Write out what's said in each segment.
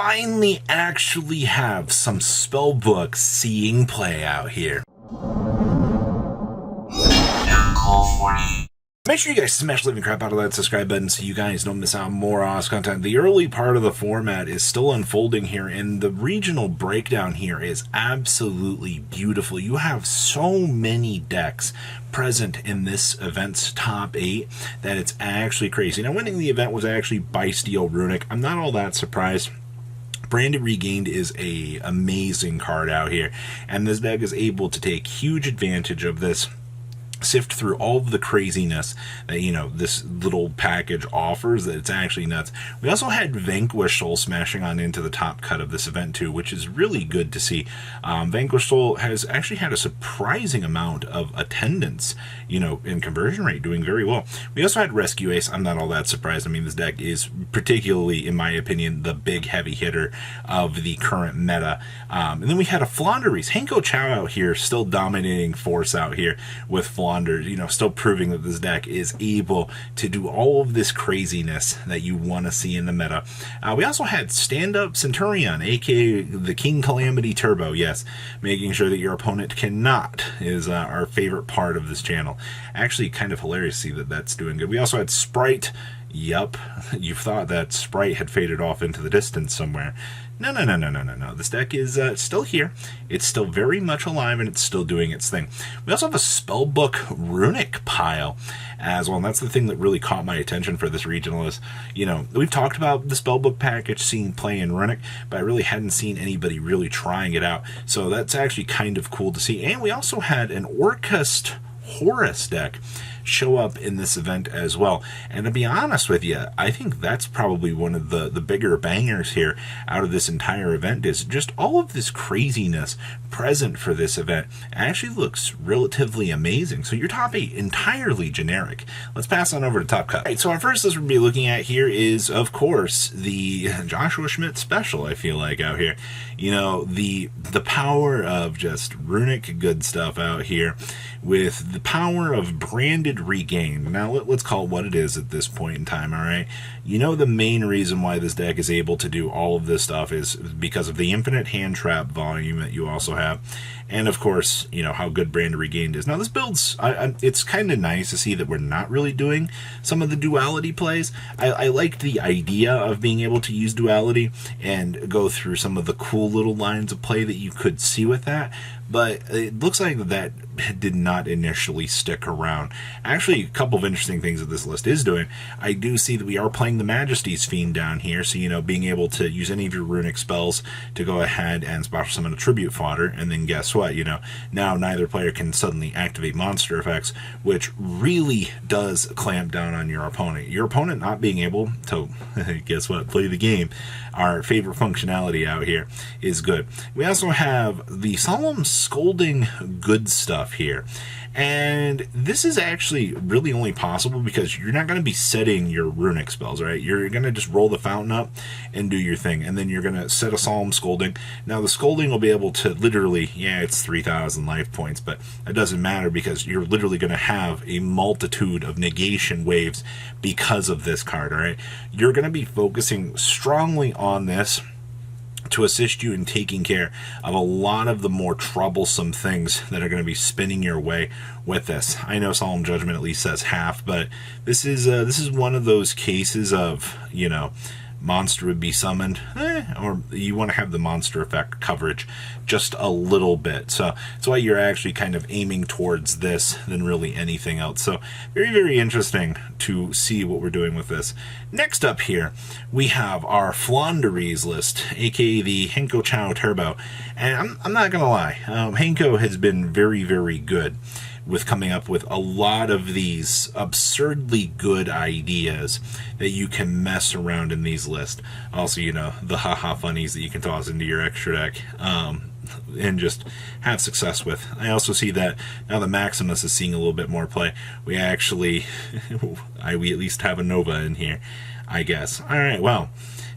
finally actually have some Spellbook seeing play out here. Make sure you guys smash the living crap out of that subscribe button so you guys don't miss out on more awesome content. The early part of the format is still unfolding here, and the regional breakdown here is absolutely beautiful. You have so many decks present in this event's top 8 that it's actually crazy. Now, winning the event was actually by Steel Runic. I'm not all that surprised. Branded Regained is a amazing card out here, and this deck is able to take huge advantage of this, sift through all of the craziness that, you know, this little package offers, that it's actually nuts. We also had Vanquish Soul smashing on into the top cut of this event too, which is really good to see. Vanquish Soul has actually had a surprising amount of attendance, you know, in conversion rate, doing very well. We also had Rescue Ace. I'm not all that surprised. I mean, this deck is particularly, in my opinion, the big heavy hitter of the current meta. And then we had a Flaunderies. Hanko Chow out here, still dominating force out here with Flaunderies. You know, still proving that this deck is able to do all of this craziness that you want to see in the meta. We also had Stand Up Centurion, aka the King Calamity Turbo. Yes, making sure that your opponent cannot is our favorite part of this channel. Actually, kind of hilarious to see that that's doing good. We also had Sprite. Yup, you thought that Sprite had faded off into the distance somewhere. No. This deck is still here. It's still very much alive, and it's still doing its thing. We also have a Spellbook Runic pile as well, and that's the thing that really caught my attention for this regional is, you know, we've talked about the Spellbook package seeing play in Runic, but I really hadn't seen anybody really trying it out. So that's actually kind of cool to see. And we also had an Orcust Horus deck show up in this event as well, and to be honest with you, I think that's probably one of the bigger bangers here out of this entire event, is just all of this craziness present for this event actually looks relatively amazing. So your top 8 entirely generic. Let's pass on over to top cut. All right, so our first list we'll be looking at here is, of course, the Joshua Schmidt special. I feel like out here, you know, the power of just runic good stuff out here with the power of Branded Regained. Now let's call it what it is at this point in time. All right, you know, the main reason why this deck is able to do all of this stuff is because of the infinite hand trap volume that you also have, and of course, you know, how good Branded Regained is. Now this build's it's kind of nice to see that we're not really doing some of the duality plays. I liked the idea of being able to use duality and go through some of the cool little lines of play that you could see with that, but it looks like that did not initially stick around. Actually, a couple of interesting things that this list is doing. I do see that we are playing the Majesty's Fiend down here, so, you know, being able to use any of your runic spells to go ahead and special summon a tribute fodder, and then guess what, you know, now neither player can suddenly activate monster effects, which really does clamp down on your opponent. Your opponent not being able to, guess what, play the game. Our favorite functionality out here is good. We also have the Solemn Scolding good stuff here, and this is actually really only possible because you're not going to be setting your runic spells, right? You're going to just roll the fountain up and do your thing, and then you're going to set a Solemn Scolding. Now the Scolding will be able to literally, yeah, it's 3,000 life points, but it doesn't matter because you're literally going to have a multitude of negation waves because of this card. All right, you're going to be focusing strongly on this to assist you in taking care of a lot of the more troublesome things that are going to be spinning your way with this. I know Solemn Judgment at least says half, but this is one of those cases of, you know, monster would be summoned, or you want to have the monster effect coverage just a little bit. So that's why you're actually kind of aiming towards this than really anything else. So very, very interesting to see what we're doing with this. Next up here, we have our Flaunderies list, aka the Hanko Chow Turbo. And I'm not going to lie, Hanko has been very, very good with coming up with a lot of these absurdly good ideas that you can mess around in these lists. Also, you know, the haha funnies that you can toss into your extra deck and just have success with. I also see that now the Maximus is seeing a little bit more play. We actually, we at least have a Nova in here, I guess. All right, well,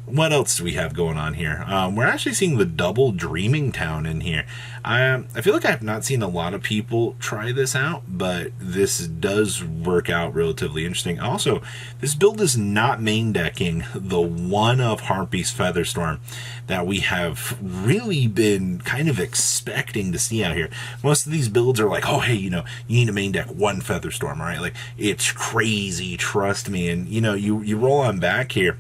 what else do we have going on here? We're actually seeing the double Dreaming Town in here. I feel like I have not seen a lot of people try this out, but this does work out relatively interesting. Also, this build is not main decking the one of Harpy's Featherstorm that we have really been kind of expecting to see out here. Most of these builds are like, oh, hey, you need to main deck one Featherstorm, all right? Like, it's crazy, trust me. And, you roll on back here.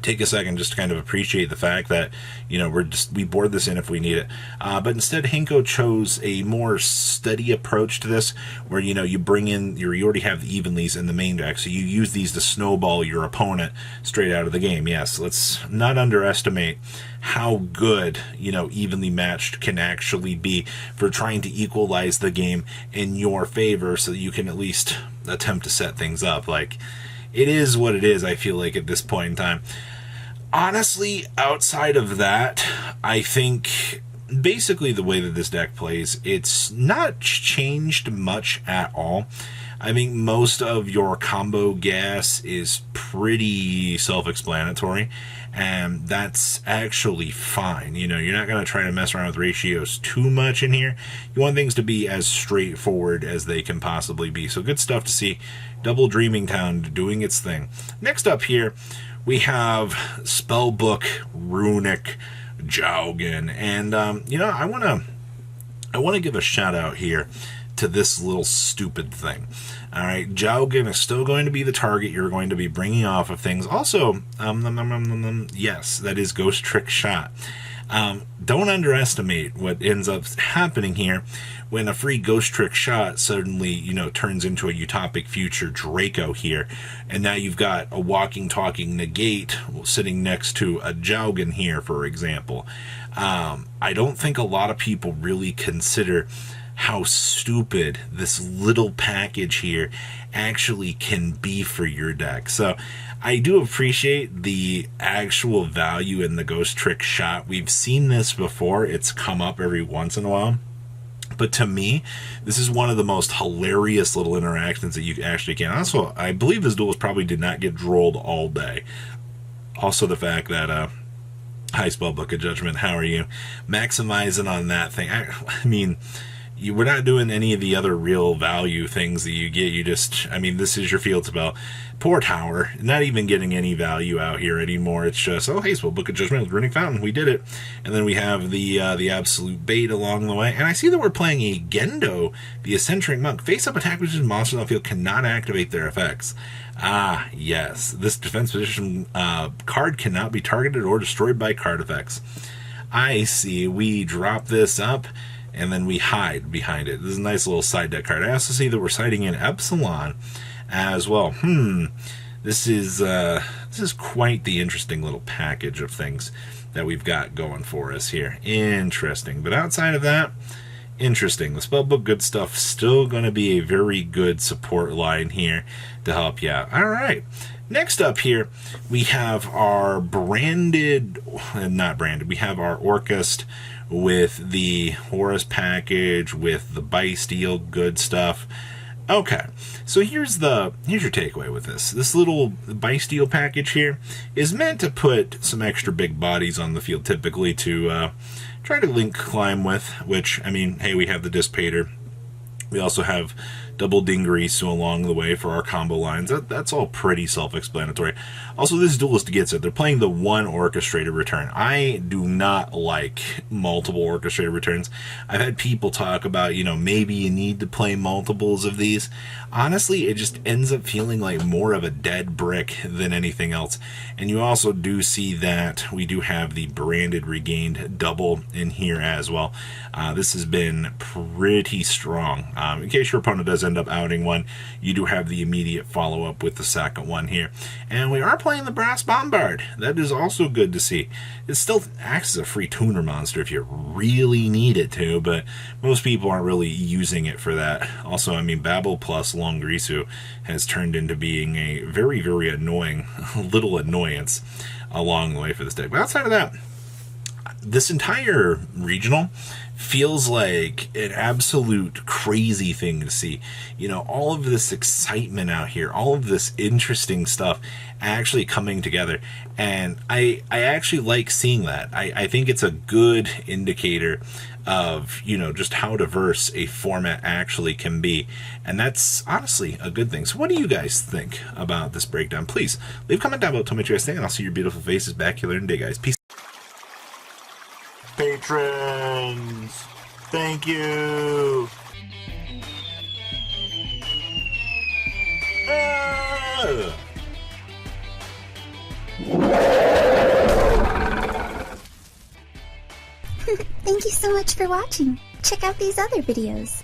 Take a second just to kind of appreciate the fact that, we board this in if we need it. But instead, Hanko chose a more steady approach to this, where, you bring in, you already have the Evenlies in the main deck, so you use these to snowball your opponent straight out of the game. Yes, let's not underestimate how good, evenly matched can actually be for trying to equalize the game in your favor so that you can at least attempt to set things up. Like, it is what it is, I feel like, at this point in time. Honestly, outside of that, I think basically the way that this deck plays, it's not changed much at all. I think most of your combo gas is pretty self-explanatory, and that's actually fine. You're not going to try to mess around with ratios too much in here. You want things to be as straightforward as they can possibly be. So good stuff to see. Double Dreaming Town doing its thing. Next up here, we have Spellbook Runic Jowgen, and I want to give a shout out here to this little stupid thing. All right, Jowgen is still going to be the target you're going to be bringing off of things. Also, yes, that is Ghost Trick Shot. Don't underestimate what ends up happening here when a free Ghost Trick Shot suddenly, turns into a Utopic Future Draco here. And now you've got a walking, talking negate sitting next to a Jowgen here, for example. I don't think a lot of people really consider how stupid this little package here actually can be for your deck. So I do appreciate the actual value in the Ghost Trick Shot. We've seen this before. It's come up every once in a while. But to me, this is one of the most hilarious little interactions that you actually can. Also, I believe this duelist probably did not get drolled all day. Also, the fact that, hi, Spellbook of Judgment, how are you? Maximizing on that thing. I mean, we're not doing any of the other real value things that you get. This is your field spell. Poor tower, not even getting any value out here anymore. It's just, oh, hey, Spellbook of Judgment with Runic Fountain, we did it. And then we have the absolute bait along the way. And I see that we're playing a Gendo, the Eccentric Monk. Face-up attack which is monsters on the field cannot activate their effects. Ah, yes. This defense position card cannot be targeted or destroyed by card effects. I see. We drop this up, and then we hide behind it. This is a nice little side deck card. I also see that we're siding in Epsilon as well. This is quite the interesting little package of things that we've got going for us here. Interesting. But outside of that, interesting. The Spellbook good stuff still going to be a very good support line here to help you out. All right. Next up here, we have our not branded, we have our Orcust with the Horus package, with the Bysteel good stuff. Okay, so here's your takeaway with this. This little Bysteel package here is meant to put some extra big bodies on the field, typically to try to link climb with, which, hey, we have the Dissipator. We also have double Dingrease along the way for our combo lines. That's all pretty self-explanatory. Also, this duelist gets it. They're playing the one orchestrated return. I do not like multiple orchestrated returns. I've had people talk about, maybe you need to play multiples of these. Honestly, it just ends up feeling like more of a dead brick than anything else. And you also do see that we do have the branded regained double in here as well. This has been pretty strong. In case your opponent does end up outing one, you do have the immediate follow-up with the second one here. And we are playing the Brass Bombard. That is also good to see. It still acts as a free tuner monster if you really need it to, but most people aren't really using it for that. Also, Babel plus Longrisu has turned into being a very, very annoying little annoyance along the way for this deck. But outside of that, this entire regional feels like an absolute crazy thing to see. You know, all of this excitement out here, all of this interesting stuff actually coming together. And I actually like seeing that. I think it's a good indicator of, you know, just how diverse a format actually can be. And that's honestly a good thing. So what do you guys think about this breakdown? Please leave a comment down below, tell me what you guys think, and I'll see your beautiful faces back here later in the day, guys. Peace. Patrons, thank you. Thank you so much for watching. Check out these other videos.